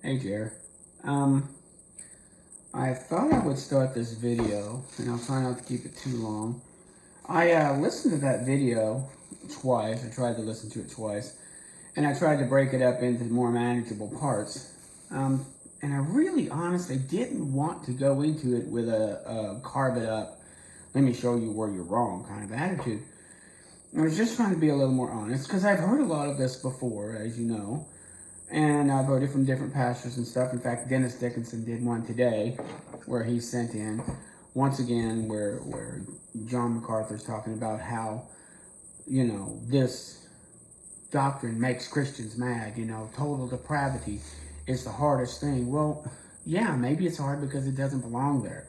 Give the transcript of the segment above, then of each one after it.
Hey Jer. Um, I thought I would start this video, and I'll try not to keep it too long. I listened to that video twice. I tried to listen to it twice, and I tried to break it up into more manageable parts. And I really, honestly didn't want to go into it with a carve it up, let me show you where you're wrong kind of attitude. I was just trying to be a little more honest, because I've heard a lot of this before, as you know. And I've heard it from different pastors and stuff. In fact, Dennis Dickinson did one today where he sent in, once again, where John MacArthur's talking about how, this doctrine makes Christians mad. Total depravity is the hardest thing. Well, yeah, maybe it's hard because it doesn't belong there,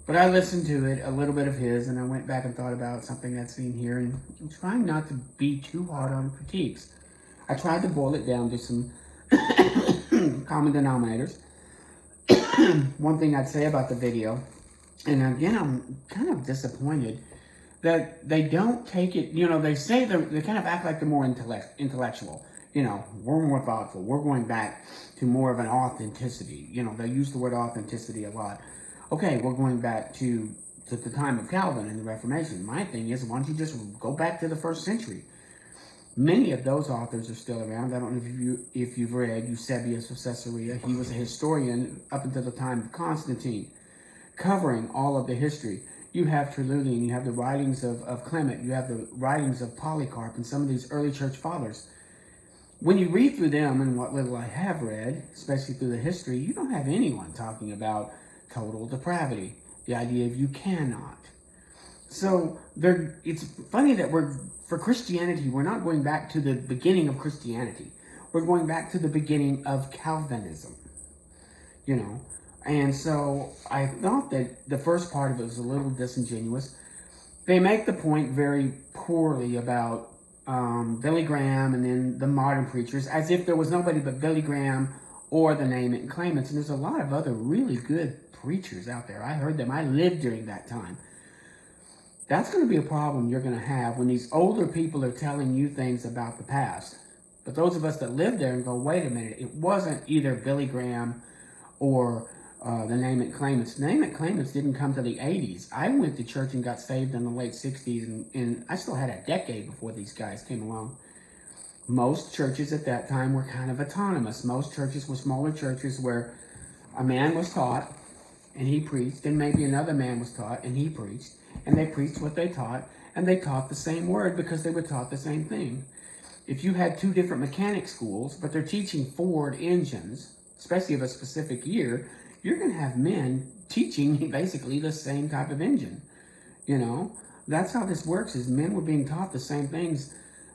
But I listened to it, a little bit of his, and I went back and thought about something I'd seen here, and I'm trying not to be too hard on critiques. I tried to boil it down to some common denominators. One thing I'd say about the video, and again, I'm kind of disappointed that they don't take it, they say they kind of act like they're more intellectual. We're more thoughtful. We're going back to more of an authenticity. They use the word authenticity a lot. Okay, we're going back to the time of Calvin and the Reformation. My thing is, why don't you just go back to the first century? Many of those authors are still around. I don't know if you've read Eusebius of Caesarea. He was a historian up until the time of Constantine, covering all of the history. You have Tertullian, you have the writings of Clement, you have the writings of Polycarp and some of these early church fathers. When you read through them, and what little I have read, especially through the history, you don't have anyone talking about total depravity, the idea of you cannot. So it's funny that for Christianity, we're not going back to the beginning of Christianity. We're going back to the beginning of Calvinism, And so I thought that the first part of it was a little disingenuous. They make the point very poorly about Billy Graham and then the modern preachers, as if there was nobody but Billy Graham or the Name It and Claim It. And there's a lot of other really good preachers out there. I heard them. I lived during that time. That's going to be a problem you're going to have when these older people are telling you things about the past. But those of us that live there and go, wait a minute, it wasn't either Billy Graham or the Name It Claimants. Name It Claimants didn't come to the 80s. I went to church and got saved in the late 60s, and I still had a decade before these guys came along. Most churches at that time were kind of autonomous. Most churches were smaller churches where a man was taught and he preached, and maybe another man was taught and he preached. And they preached what they taught, and they taught the same word because they were taught the same thing. If you had two different mechanic schools, but they're teaching Ford engines, especially of a specific year, you're going to have men teaching basically the same type of engine. That's how this works, is men were being taught the same things,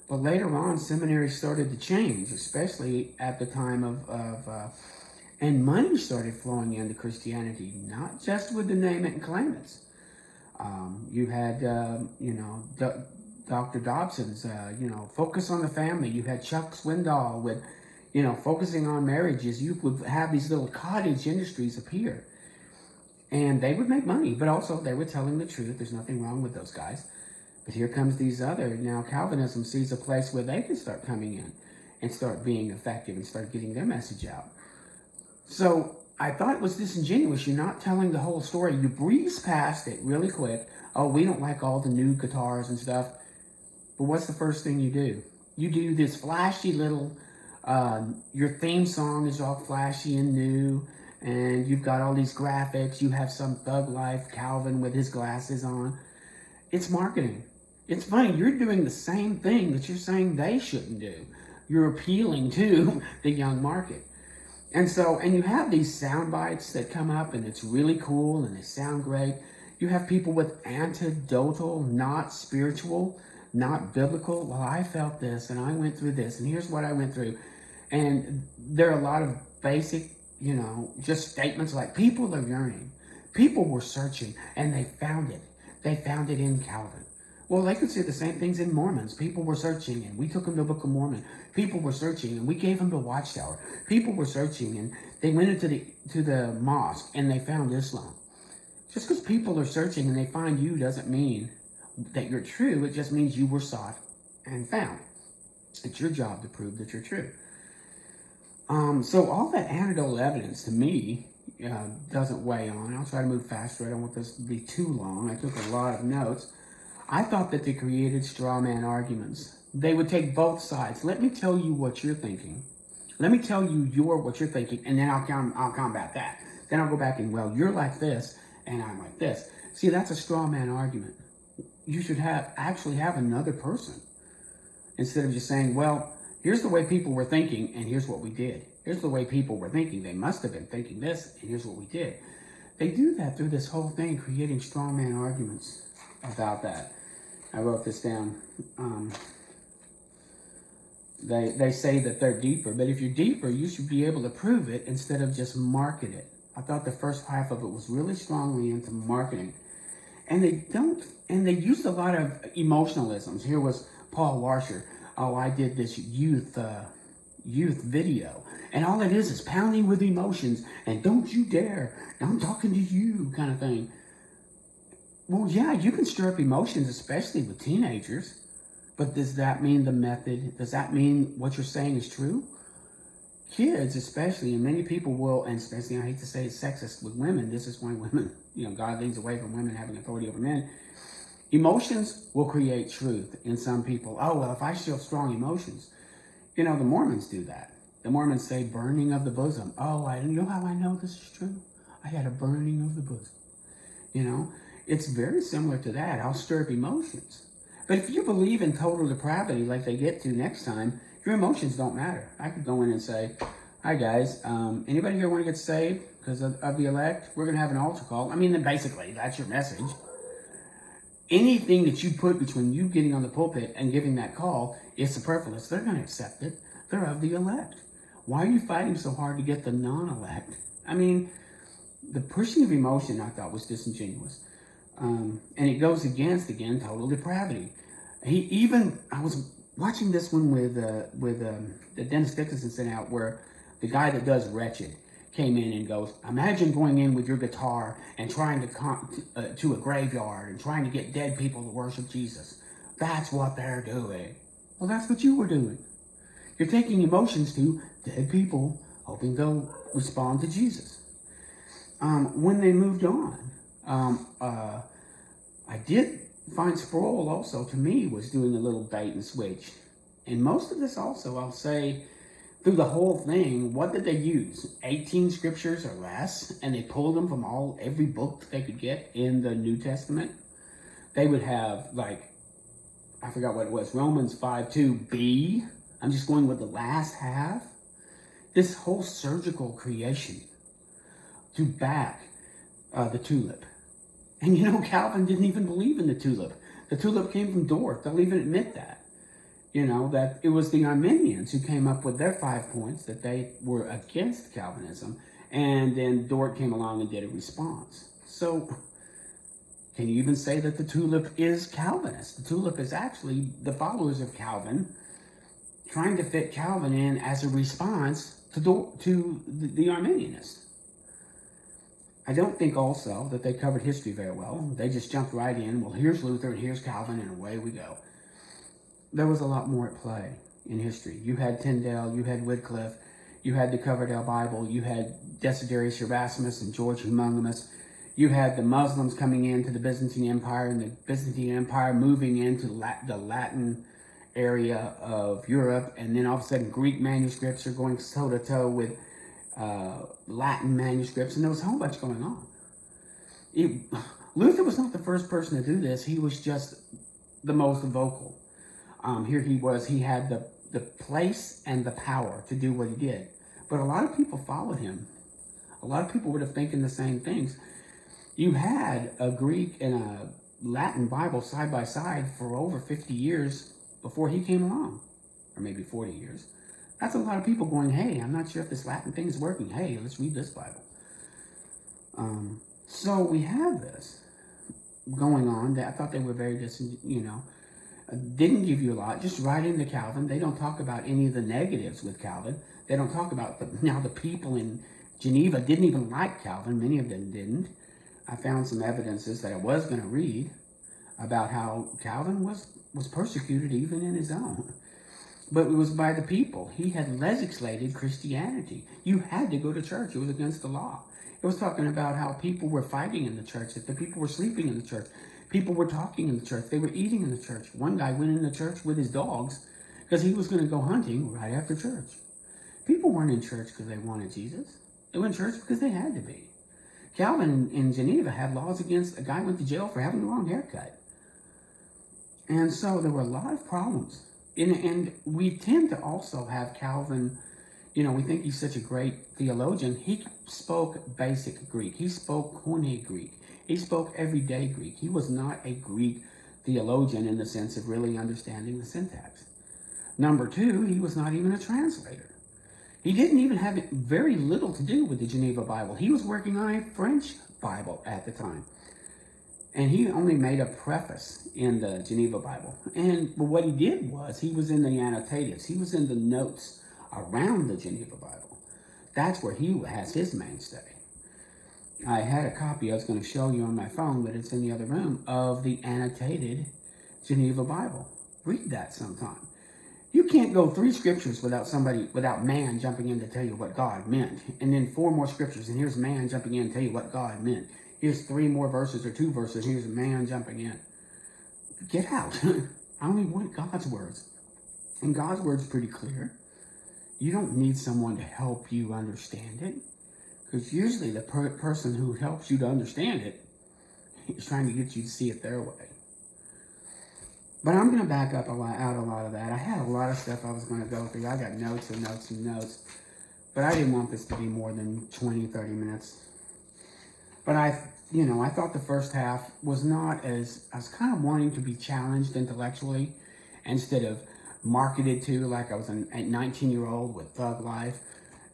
but later on, seminaries started to change, especially at the time and money started flowing into Christianity, not just with the Name It and Claim It. You had, Dr. Dobson's, Focus on the Family. You had Chuck Swindoll with, focusing on marriages. You would have these little cottage industries appear. And they would make money, but also they were telling the truth. There's nothing wrong with those guys. But here comes these other, now Calvinism sees a place where they can start coming in and start being effective and start getting their message out. So I thought it was disingenuous. You're not telling the whole story. You breeze past it really quick. Oh, we don't like all the new guitars and stuff. But what's the first thing you do? You do this flashy little, your theme song is all flashy and new, and you've got all these graphics. You have some thug life Calvin with his glasses on. It's marketing. It's funny. You're doing the same thing that you're saying they shouldn't do. You're appealing to the young market. And you have these sound bites that come up, and it's really cool, and they sound great. You have people with anecdotal, not spiritual, not biblical. Well, I felt this, and I went through this, and here's what I went through. And there are a lot of basic, just statements like, people are yearning. People were searching, and they found it. They found it in Calvin. Well, they could say the same things in Mormons. People were searching, and we took them to the Book of Mormon. People were searching, and we gave them the Watchtower. People were searching, and they went into the mosque, and they found Islam. Just because people are searching and they find you doesn't mean that you're true. It just means you were sought and found. It's your job to prove that you're true. So all that anecdotal evidence to me doesn't weigh on. I'll try to move faster. I don't want this to be too long. I took a lot of notes. I thought that they created straw man arguments. They would take both sides. Let me tell you what you're thinking. Let me tell you what you're thinking, and then I'll combat that. Then I'll go back and, well, you're like this, and I'm like this. See, that's a straw man argument. You should actually have another person instead of just saying, well, here's the way people were thinking, and here's what we did. Here's the way people were thinking. They must have been thinking this, and here's what we did. They do that through this whole thing, creating straw man arguments about that. I wrote this down. They say that they're deeper, but if you're deeper, you should be able to prove it instead of just market it. I thought the first half of it was really strongly into marketing. And they used a lot of emotionalisms. Here was Paul Washer. Oh, I did this youth video. And all it is pounding with emotions. And don't you dare. I'm talking to you kind of thing. Well, yeah, you can stir up emotions, especially with teenagers. But does that mean the method? Does that mean what you're saying is true? Kids, especially, and many people will, and especially, I hate to say it's sexist with women. This is why women, God leans away from women having authority over men. Emotions will create truth in some people. Oh, well, if I show strong emotions, the Mormons do that. The Mormons say burning of the bosom. Oh, how I know this is true? I had a burning of the bosom. It's very similar to that. I'll stir up emotions. But if you believe in total depravity like they get to next time, your emotions don't matter. I could go in and say, hi guys, anybody here want to get saved because of the elect? We're going to have an altar call. Then basically, that's your message. Anything that you put between you getting on the pulpit and giving that call is superfluous. They're going to accept it. They're of the elect. Why are you fighting so hard to get the non-elect? The pushing of emotion, I thought, was disingenuous. And it goes against, again, total depravity. I was watching this one with the Dennis Dickinson sent out, where the guy that does Wretched came in and goes, imagine going in with your guitar and trying to come to a graveyard and trying to get dead people to worship Jesus. That's what they're doing. Well, that's what you were doing. You're taking emotions to dead people, hoping they'll respond to Jesus. When they moved on, I did find Sproul also, to me, was doing a little bait and switch. And most of this also, I'll say, through the whole thing, what did they use? 18 scriptures or less, and they pulled them from every book that they could get in the New Testament. They would have, I forgot what it was, Romans 5:2b. I'm just going with the last half. This whole surgical creation to back the tulip. And Calvin didn't even believe in the tulip. The tulip came from Dort. They'll even admit that. That it was the Arminians who came up with their 5 points that they were against Calvinism. And then Dort came along and did a response. So, can you even say that the tulip is Calvinist? The tulip is actually the followers of Calvin trying to fit Calvin in as a response to the Arminianists. I don't think also that they covered history very well. They just jumped right in. Well, here's Luther and here's Calvin, and away we go. There was a lot more at play in history. You had Tyndale, you had Wycliffe, you had the Coverdale Bible, you had Desiderius Erasmus and George Humongous. You had the Muslims coming into the Byzantine Empire, and the Byzantine Empire moving into the Latin area of Europe, and then all of a sudden Greek manuscripts are going toe-to-toe with Latin manuscripts, and there was a whole bunch going on. Luther was not the first person to do this. He was just the most vocal. Here he was. He had the place and the power to do what he did. But a lot of people followed him. A lot of people would have thinking the same things. You had a Greek and a Latin Bible side by side for over 50 years before he came along, or maybe 40 years. That's a lot of people going, hey, I'm not sure if this Latin thing is working. Hey, let's read this Bible. So we have this going on that I thought they were very didn't give you a lot. Just right into Calvin. They don't talk about any of the negatives with Calvin. They don't talk about the people in Geneva didn't even like Calvin. Many of them didn't. I found some evidences that I was going to read about how Calvin was persecuted even in his own. But it was by the people. He had legislated Christianity. You had to go to church. It was against the law. It was talking about how people were fighting in the church, that the people were sleeping in the church. People were talking in the church. They were eating in the church. One guy went in the church with his dogs because he was going to go hunting right after church. People weren't in church because they wanted Jesus. They went to church because they had to be. Calvin in Geneva had laws against a guy went to jail for having the wrong haircut. And so there were a lot of problems. And we tend to also have Calvin, we think he's such a great theologian. He spoke basic Greek. He spoke Koine Greek. He spoke everyday Greek. He was not a Greek theologian in the sense of really understanding the syntax. Number two, he was not even a translator. He didn't even have very little to do with the Geneva Bible. He was working on a French Bible at the time. And he only made a preface in the Geneva Bible. But what he did was, he was in the annotatives. He was in the notes around the Geneva Bible. That's where he has his mainstay. I had a copy I was going to show you on my phone, but it's in the other room, of the annotated Geneva Bible. Read that sometime. You can't go 3 scriptures without man jumping in to tell you what God meant. And then 4 more scriptures, and here's man jumping in to tell you what God meant. Here's 3 more verses or 2 verses. Here's a man jumping in. Get out. I only want God's words. And God's word's pretty clear. You don't need someone to help you understand it. Because usually the person who helps you to understand it is trying to get you to see it their way. But I'm going to back up out a lot of that. I had a lot of stuff I was going to go through. I got notes and notes and notes. But I didn't want this to be more than 20, 30 minutes. But I thought the first half was not as, I was kind of wanting to be challenged intellectually instead of marketed to like I was a 19-year-old with thug life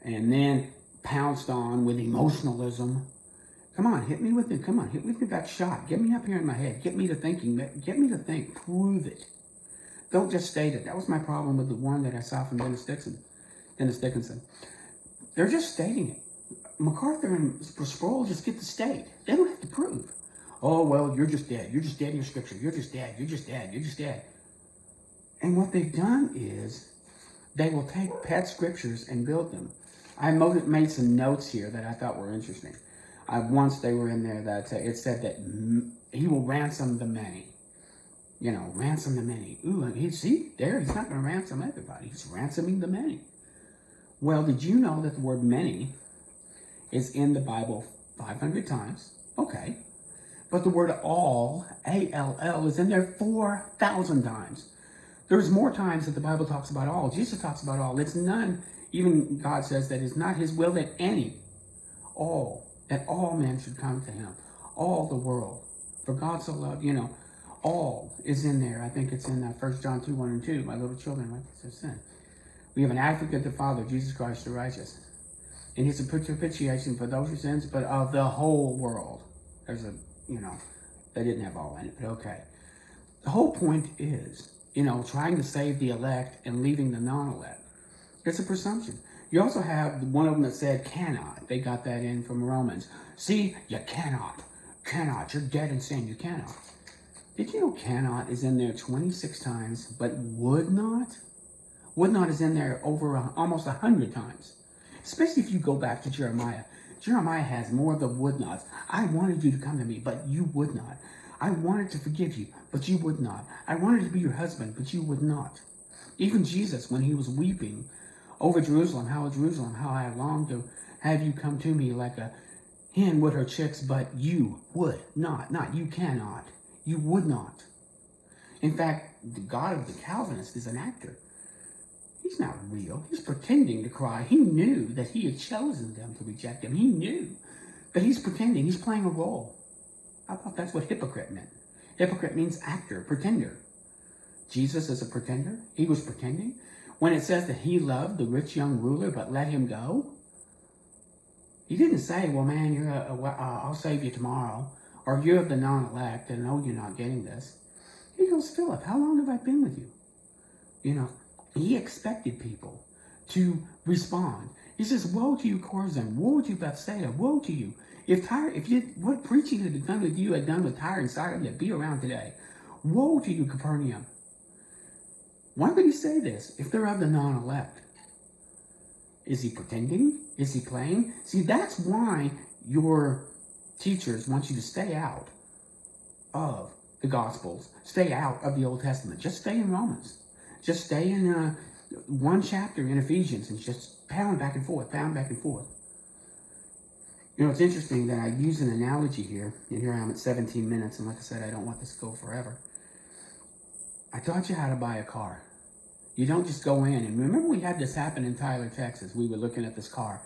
and then pounced on with emotionalism. Come on, hit me with it. Come on, hit me with that shot. Get me up here in my head. Get me to thinking. Get me to think. Prove it. Don't just state it. That was my problem with the one that I saw from Dennis Dickinson. They're just stating it. MacArthur and Sproul just get to state. They don't have to prove. Oh, well, you're just dead. You're just dead in your scripture. You're just dead. You're just dead. You're just dead. And what they've done is they will take pet scriptures and build them. I made some notes here that I thought were interesting. Once they were in there that it said that he will ransom the many. Ransom the many. Ooh, see, there, he's not going to ransom everybody. He's ransoming the many. Well, did you know that the word many is in the Bible 500 times? Okay. But the word all, A-L-L, is in there 4,000 times. There's more times that the Bible talks about all. Jesus talks about all. It's none. Even God says that it's not his will that that all men should come to him. All the world. For God so loved, all is in there. I think it's in 1 John 2, 1 and 2. My little children, like this is sin. We have an advocate, the Father, Jesus Christ the righteous. And he's a propitiation for those who sins, but of the whole world. There's they didn't have all in it, but okay. The whole point is, trying to save the elect and leaving the non-elect. It's a presumption. You also have one of them that said cannot. They got that in from Romans. See, you cannot. Cannot. You're dead in sin. You cannot. Did you know cannot is in there 26 times, but would not? Would not is in there over almost 100 times. Especially if you go back to Jeremiah. Jeremiah has more of the would nots. I wanted you to come to me, but you would not. I wanted to forgive you, but you would not. I wanted to be your husband, but you would not. Even Jesus, when he was weeping over Jerusalem, how I long to have you come to me like a hen with her chicks, but you would not. Not you cannot. You would not. In fact, the God of the Calvinist is an actor. He's not real. He's pretending to cry. He knew that he had chosen them to reject him. He knew. But he's pretending. He's playing a role. I thought that's what hypocrite meant. Hypocrite means actor, pretender. Jesus is a pretender. He was pretending. When it says that he loved the rich young ruler but let him go, he didn't say, well, man, I'll save you tomorrow. Or you're of the non-elect and no, you're not getting this. He goes, Philip, how long have I been with you? He expected people to respond. He says, woe to you, Chorazin. Woe to you, Bethsaida. Woe to you. What preaching had done with you had done with Tyre and Sidon, that be around today. Woe to you, Capernaum. Why would he say this if they're of the non-elect? Is he pretending? Is he playing? See, that's why your teachers want you to stay out of the Gospels. Stay out of the Old Testament. Just stay in Romans. Just stay in one chapter in Ephesians and just pound back and forth, pound back and forth. You know, it's interesting that I use an analogy here, and here I am at 17 minutes, and like I said, I don't want this to go forever. I taught you how to buy a car. You don't just go in, and remember we had this happen in Tyler, Texas. We were looking at this car,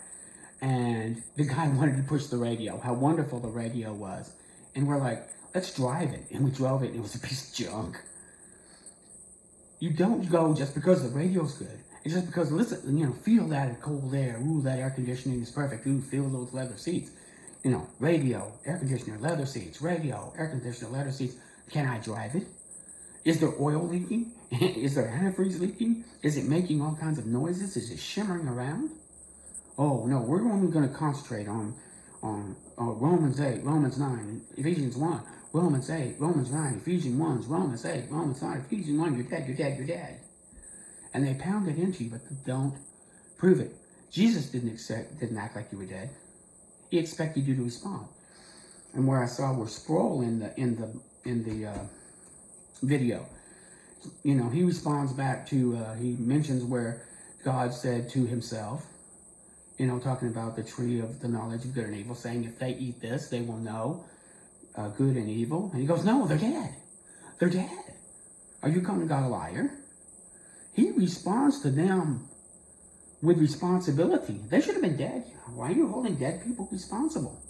and the guy wanted to push the radio, how wonderful the radio was. And we're like, let's drive it. And we drove it, and it was a piece of junk. You don't go just because the radio's good. It's just because, listen, you know, feel that cold air. Ooh, that air conditioning is perfect. Ooh, feel those leather seats. You know, radio, air conditioner, leather seats. Radio, air conditioner, leather seats. Can I drive it? Is there oil leaking? Is there antifreeze leaking? Is it making all kinds of noises? Is it shimmering around? Oh, no, we're only going to concentrate on Romans 8, Romans 9, Ephesians 1, Romans 8, Romans 9, Ephesians 1, Romans 8, Romans 9, Ephesians 1, you're dead, you're dead, you're dead. And they pound it into you, but they don't prove it. Jesus didn't act like you were dead. He expected you to respond. And where I saw where Sproul in the video, you know, he responds back to, he mentions where God said to himself, you know, talking about the tree of the knowledge of good and evil, saying if they eat this, they will know good and evil. And he goes, no, they're dead. They're dead. Are you calling God a liar? He responds to them with responsibility. They should have been dead. Why are you holding dead people responsible?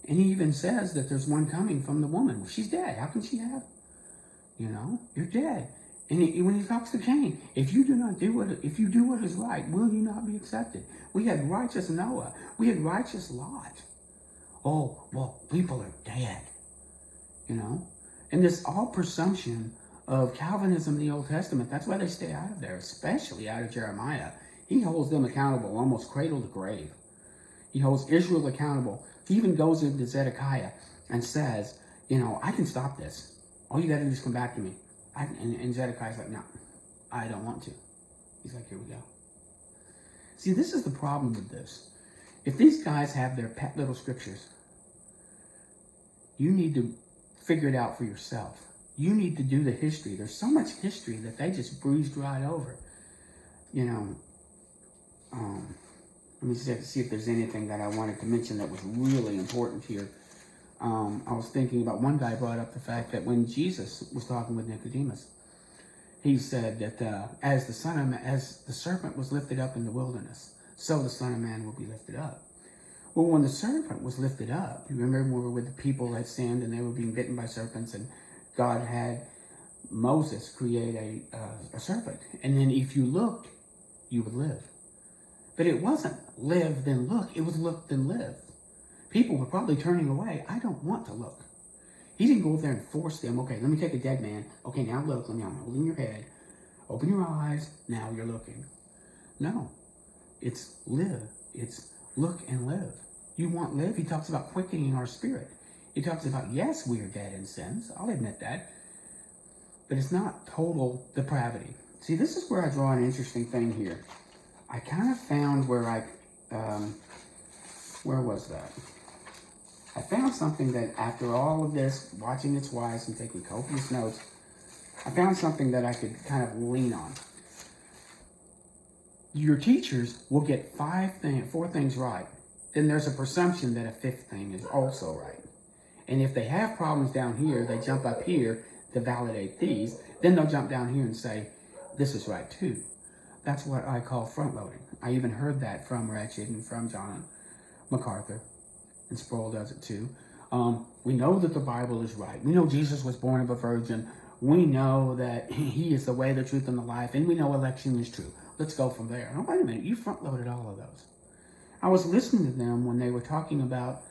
And he even says that there's one coming from the woman. Well, she's dead. How can she have? You know, you're dead. And when he talks to Cain, if you do what is right, will you not be accepted? We had righteous Noah. We had righteous Lot. Oh, well, people are dead. You know? And this all presumption of Calvinism in the Old Testament, that's why they stay out of there, especially out of Jeremiah. He holds them accountable almost cradle to grave. He holds Israel accountable. He even goes into Zedekiah and says, you know, I can stop this. All you got to do is come back to me. And Zedekiah's like, no, I don't want to. He's like, here we go. See, this is the problem with this. If these guys have their pet little scriptures, you need to figure it out for yourself. You need to do the history. There's so much history that they just breezed right over. You know, let me see if there's anything that I wanted to mention that was really important here. I was thinking about, one guy brought up the fact that when Jesus was talking with Nicodemus, he said that as the serpent was lifted up in the wilderness, so the Son of Man will be lifted up. Well, when the serpent was lifted up, you remember when we were with the people that sinned and they were being bitten by serpents, and God had Moses create a serpent. And then if you looked, you would live. But it wasn't live then look. It was look then live. People were probably turning away. I don't want to look. He didn't go over there and force them. Okay, let me take a dead man. Okay, now look. I'm holding your head. Open your eyes. Now you're looking. No. It's live. It's look and live. You want live? He talks about quickening our spirit. He talks about, yes, we are dead in sins. I'll admit that. But it's not total depravity. See, this is where I draw an interesting thing here. I kind of found where where was that? I found something that after all of this, watching it twice and taking copious notes, I found something that I could kind of lean on. Your teachers will get four things right. Then there's a presumption that a fifth thing is also right. And if they have problems down here, they jump up here to validate these. Then they'll jump down here and say, this is right too. That's what I call front loading. I even heard that from Ratchet and from John MacArthur. And Sproul does it too. We know that the Bible is right. We know Jesus was born of a virgin. We know that he is the way, the truth, and the life. And we know election is true. Let's go from there. Oh, wait a minute. You front loaded all of those. I was listening to them when they were talking about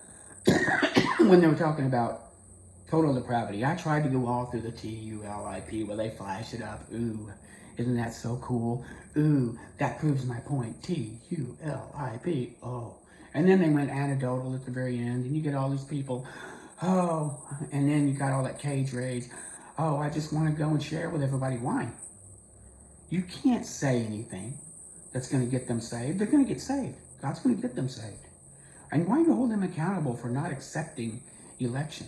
total depravity. I tried to go all through the TULIP where they flash it up. Ooh, isn't that so cool? Ooh, that proves my point. TULIP. Oh. And then they went anecdotal at the very end, and you get all these people, oh, and then you got all that cage rage. Oh, I just want to go and share with everybody. Why? You can't say anything that's going to get them saved. They're going to get saved. God's going to get them saved. And why do you hold them accountable for not accepting election?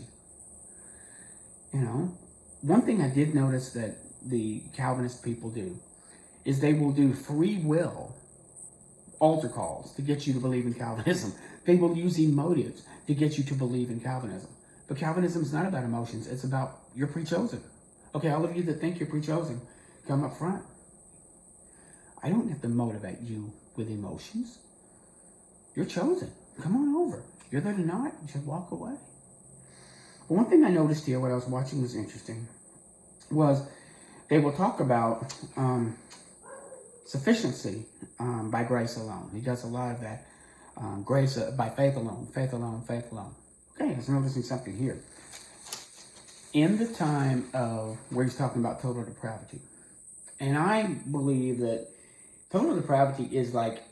You know, one thing I did notice that the Calvinist people do is they will do free will altar calls to get you to believe in Calvinism. They will use emotives to get you to believe in Calvinism. But Calvinism is not about emotions. It's about you're pre-chosen. Okay, all of you that think you're pre-chosen, come up front. I don't have to motivate you with emotions. You're chosen. Come on over. You're there tonight. You should walk away. One thing I noticed here, what I was watching was interesting, was they will talk about sufficiency by grace alone. He does a lot of that. Grace by faith alone, faith alone, faith alone. Okay, I was noticing something here. In the time of where he's talking about total depravity, and I believe that total depravity is like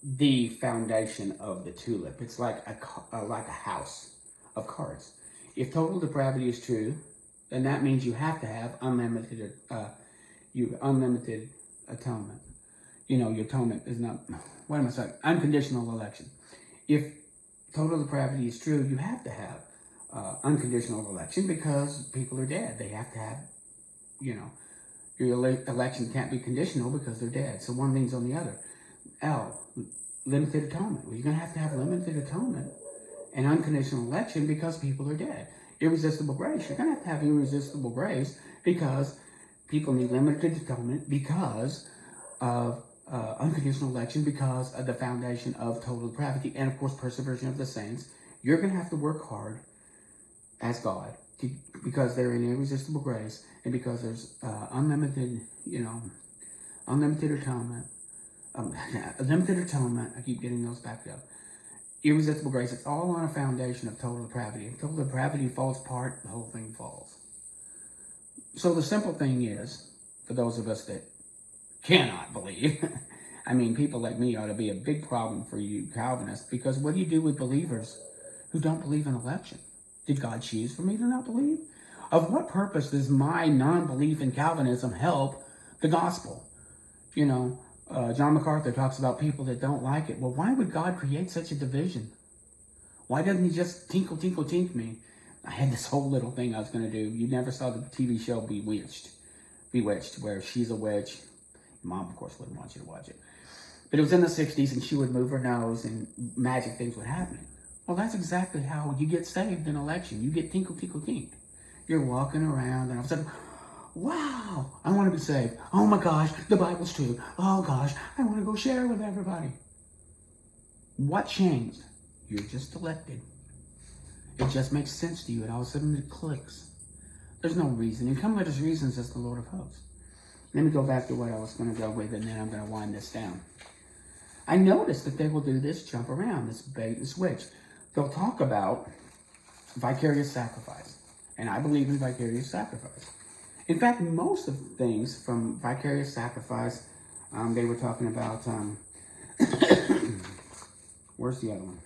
the foundation of the tulip. It's like a house of cards. If total depravity is true, then that means you have to have unlimited atonement. You know, your atonement is not, what am I saying? Unconditional election. If total depravity is true, you have to have unconditional election because people are dead. They have to have, you know, your election can't be conditional because they're dead. So one leans on the other. L, limited atonement. Well, you're going to have limited atonement and unconditional election because people are dead. Irresistible grace. You're going to have irresistible grace because people need limited atonement because of unconditional election, because of the foundation of total depravity, and of course perseverance of the saints. You're going to have to work hard as God because they're in irresistible grace and because there's unlimited atonement. Limited atonement. I keep getting those back up. Irresistible grace. It's all on a foundation of total depravity. If total depravity falls apart, the whole thing falls. So the simple thing is, for those of us that cannot believe, I mean, people like me ought to be a big problem for you Calvinists, because what do you do with believers who don't believe in election? Did God choose for me to not believe? Of what purpose does my non-belief in Calvinism help the gospel? You know, John MacArthur talks about people that don't like it. Well, why would God create such a division? Why doesn't he just tinkle, tinkle, tink me? I had this whole little thing I was going to do. You never saw the TV show Bewitched, where she's a witch. Mom, of course, wouldn't want you to watch it. But it was in the 60s, and she would move her nose, and magic things would happen. Well, that's exactly how you get saved in election. You get tinkle, tinkle, tink. You're walking around, and all of a sudden, wow, I want to be saved. Oh my gosh, the Bible's true. Oh gosh, I want to go share with everybody. What changed? You're just elected. It just makes sense to you, and all of a sudden it clicks. There's no reason. And come let us reason, says the Lord of hosts. Let me go back to what I was going to go with, and then I'm going to wind this down. I noticed that they will do this jump around, this bait and switch. They'll talk about vicarious sacrifice, and I believe in vicarious sacrifice. In fact, most of the things from vicarious sacrifice, they were talking about, where's the other one?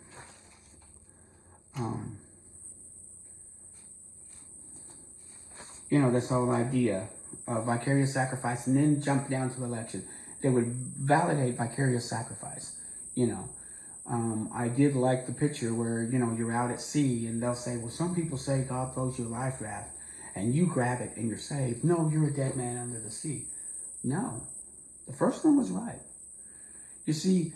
You know, this whole idea of vicarious sacrifice, and then jump down to election. They would validate vicarious sacrifice, you know. I did like the picture where, you know, you're out at sea and they'll say, well, some people say God throws you a life raft and you grab it and you're saved. No, you're a dead man under the sea. No, the first one was right. You see,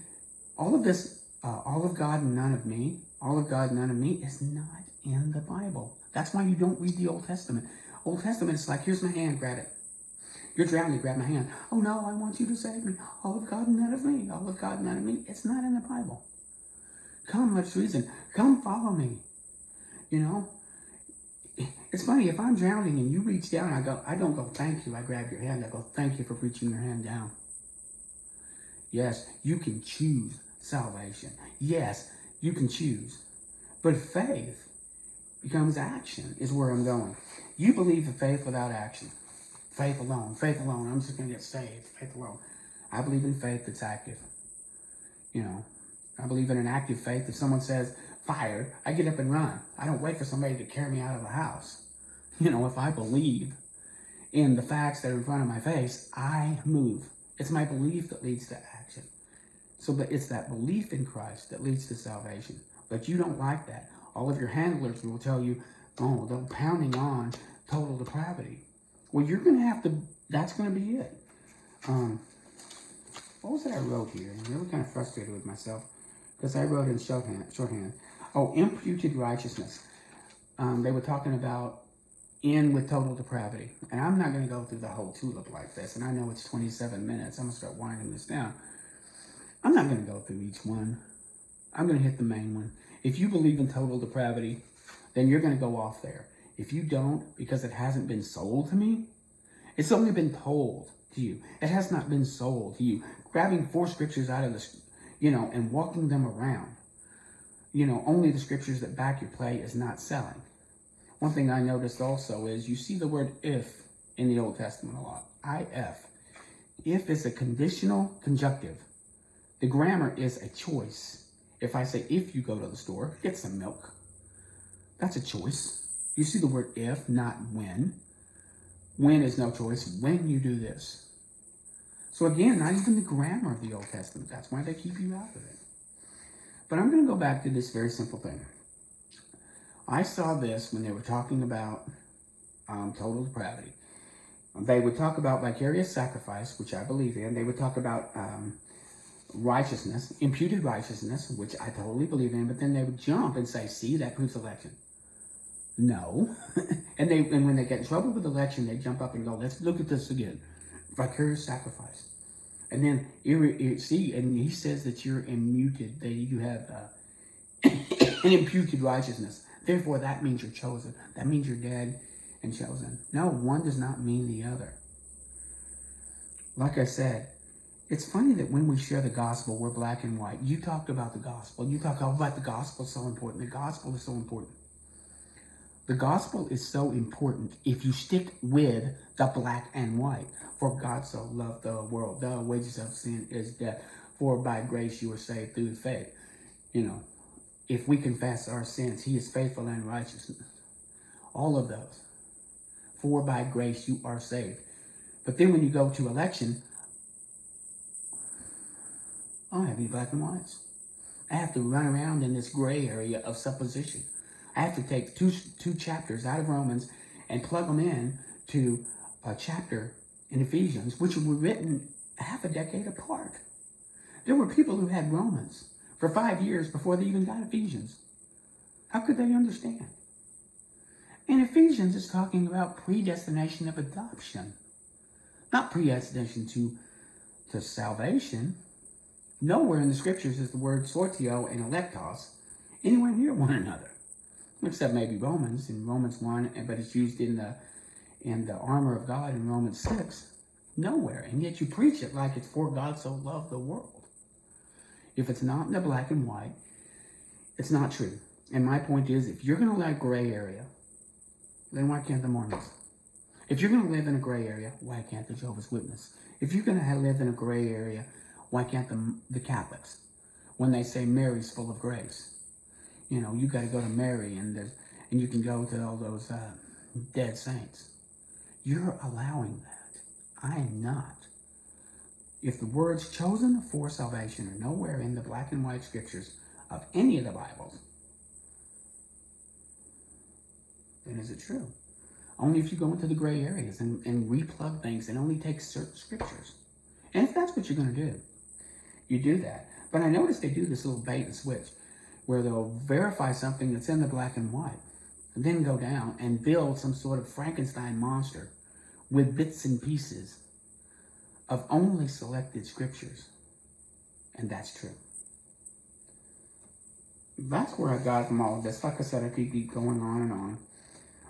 all of this, all of God and none of me, all of God, none of me is not in the Bible. That's why you don't read the Old Testament. Old Testament is like, here's my hand, grab it. You're drowning, grab my hand. Oh no, I want you to save me. All of God and none of me. All of God and none of me. It's not in the Bible. Come, let's reason. Come, follow me. You know? It's funny, if I'm drowning and you reach down, I don't go, thank you. I grab your hand. I go, thank you for reaching your hand down. Yes, you can choose salvation. Yes, you can choose. But faith becomes action, is where I'm going. You believe in faith without action. Faith alone. Faith alone. I'm just going to get saved. Faith alone. I believe in faith that's active. You know, I believe in an active faith. If someone says, fire, I get up and run. I don't wait for somebody to carry me out of the house. You know, if I believe in the facts that are in front of my face, I move. It's my belief that leads to action. So but it's that belief in Christ that leads to salvation. But you don't like that. All of your handlers will tell you, oh, they're pounding on total depravity. Well, you're going to have to, that's going to be it. What was it I wrote here? I'm really kind of frustrated with myself because I wrote in shorthand. Oh, imputed righteousness. They were talking about in with total depravity. And I'm not going to go through the whole tulip like this. And I know it's 27 minutes. I'm going to start winding this down. I'm not going to go through each one. I'm going to hit the main one. If you believe in total depravity, then you're going to go off there. If you don't, because it hasn't been sold to me, it's only been told to you. It has not been sold to you. Grabbing 4 scriptures out of the, and walking them around. Only the scriptures that back your play is not selling. One thing I noticed also is you see the word if in the Old Testament a lot. IF. If is a conditional conjunctive. The grammar is a choice. If I say, if you go to the store, get some milk. That's a choice. You see the word if, not when. When is no choice. When you do this. So again, not even the grammar of the Old Testament. That's why they keep you out of it. But I'm going to go back to this very simple thing. I saw this when they were talking about total depravity. They would talk about vicarious sacrifice, which I believe in. They would talk about righteousness, imputed righteousness, which I totally believe in. But then they would jump and say, see, that proves election. No. and when they get in trouble with election, they jump up and go, let's look at this again. Vicarious sacrifice. And then, and he says that you're immuted, that you have an imputed righteousness. Therefore, that means you're chosen. That means you're dead and chosen. No, one does not mean the other. Like I said, it's funny that when we share the gospel, we're black and white. You talked about the gospel. You talk about the gospel is so important. The gospel is so important. The gospel is so important if you stick with the black and white. For God so loved the world. The wages of sin is death. For by grace you are saved through faith. If we confess our sins, he is faithful and righteous. All of those. For by grace you are saved. But then when you go to election, I don't have any black and whites. I have to run around in this gray area of supposition. I have to take two chapters out of Romans and plug them in to a chapter in Ephesians, which were written half a decade apart. There were people who had Romans for 5 years before they even got Ephesians. How could they understand? And Ephesians is talking about predestination of adoption, not predestination to salvation. Nowhere in the scriptures is the word sortio and electos anywhere near one another, except maybe Romans, in Romans 1, but it's used in the armor of God in Romans 6. Nowhere. And yet you preach it like it's for God so loved the world. If it's not in the black and white, it's not true. And my point is, if you're going to let gray area, then why can't the Mormons? If you're going to live in a gray area, why can't the Jehovah's Witness? If you're going to live in a gray area, why can't the Catholics? When they say Mary's full of grace. You got to go to Mary and you can go to all those dead saints. You're allowing that. I am not. If the words chosen for salvation are nowhere in the black and white scriptures of any of the Bibles, then is it true? Only if you go into the gray areas and replug things and only take certain scriptures. And if that's what you're going to do, you do that. But I noticed they do this little bait and switch where they'll verify something that's in the black and white and then go down and build some sort of Frankenstein monster with bits and pieces of only selected scriptures. And that's true. That's where I got from all of this. Like I said, I could keep going on and on.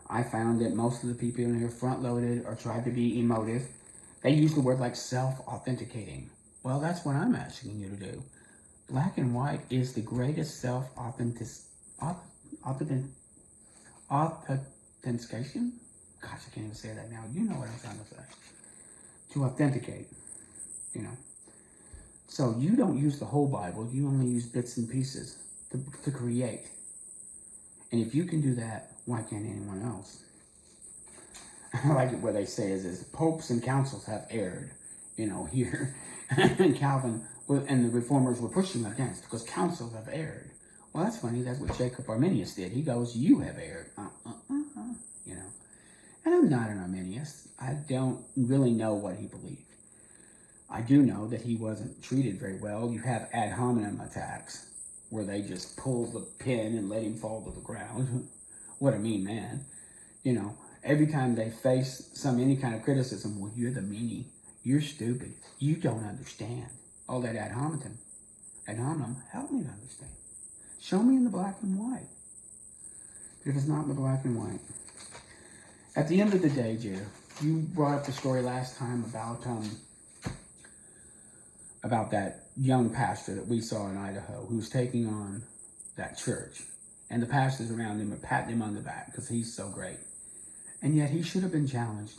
I found that most of the people in here front-loaded or tried to be emotive. They use the word like self-authenticating. Well, that's what I'm asking you to do. Black and white is the greatest self-authentication. Gosh, I can't even say that now. You know what I'm trying to say. To authenticate, So you don't use the whole Bible. You only use bits and pieces to create. And if you can do that, why can't anyone else? I like it where they say is popes and councils have erred, here. And Calvin and the reformers were pushing against because councils have erred. Well, that's funny. That's what Jacob Arminius did. He goes, you have erred. You know. And I'm not an Arminius. I don't really know what he believed. I do know that he wasn't treated very well. You have ad hominem attacks where they just pull the pin and let him fall to the ground. What a mean man. Every time they face any kind of criticism, well, you're the meanie. You're stupid. You don't understand. All that ad hominem. Ad hominem, help me to understand. Show me in the black and white. But if it's not in the black and white. At the end of the day, Jeff, you brought up the story last time about that young pastor that we saw in Idaho who was taking on that church. And the pastors around him are patting him on the back because he's so great. And yet he should have been challenged.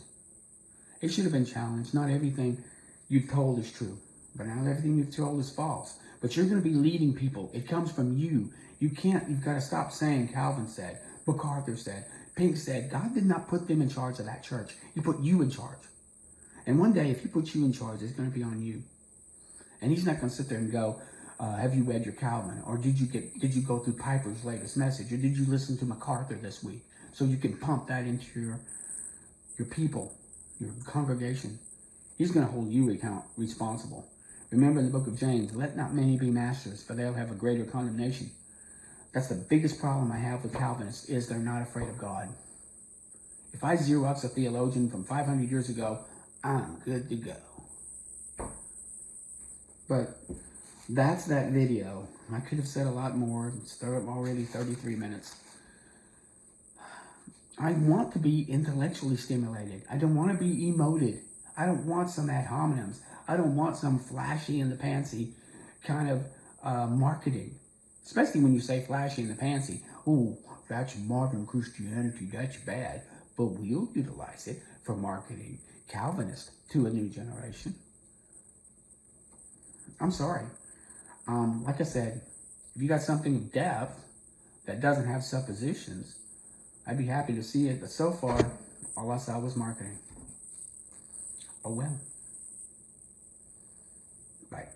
He should have been challenged. Not everything you've told is true, but not everything you've told is false. But you're going to be leading people. It comes from you. You've got to stop saying Calvin said, MacArthur said, Pink said. God did not put them in charge of that church. He put you in charge. And one day, if he puts you in charge, it's going to be on you. And he's not going to sit there and go, have you read your Calvin? Or did you go through Piper's latest message? Or did you listen to MacArthur this week? So you can pump that into your people, your congregation. He's going to hold you responsible. Remember in the book of James, let not many be masters, for they'll have a greater condemnation. That's the biggest problem I have with Calvinists, is they're not afraid of God. If I Xerox a theologian from 500 years ago, I'm good to go. But that's that video. I could have said a lot more. It's already 33 minutes. I want to be intellectually stimulated. I don't want to be emoted. I don't want some ad hominems. I don't want some flashy in the pantsy kind of marketing. Especially when you say flashy in the pantsy. Oh, that's modern Christianity. That's bad. But we'll utilize it for marketing Calvinist to a new generation. I'm sorry. Like I said, if you got something of depth that doesn't have suppositions, I'd be happy to see it. But so far, all I saw was marketing. Oh well. Bye.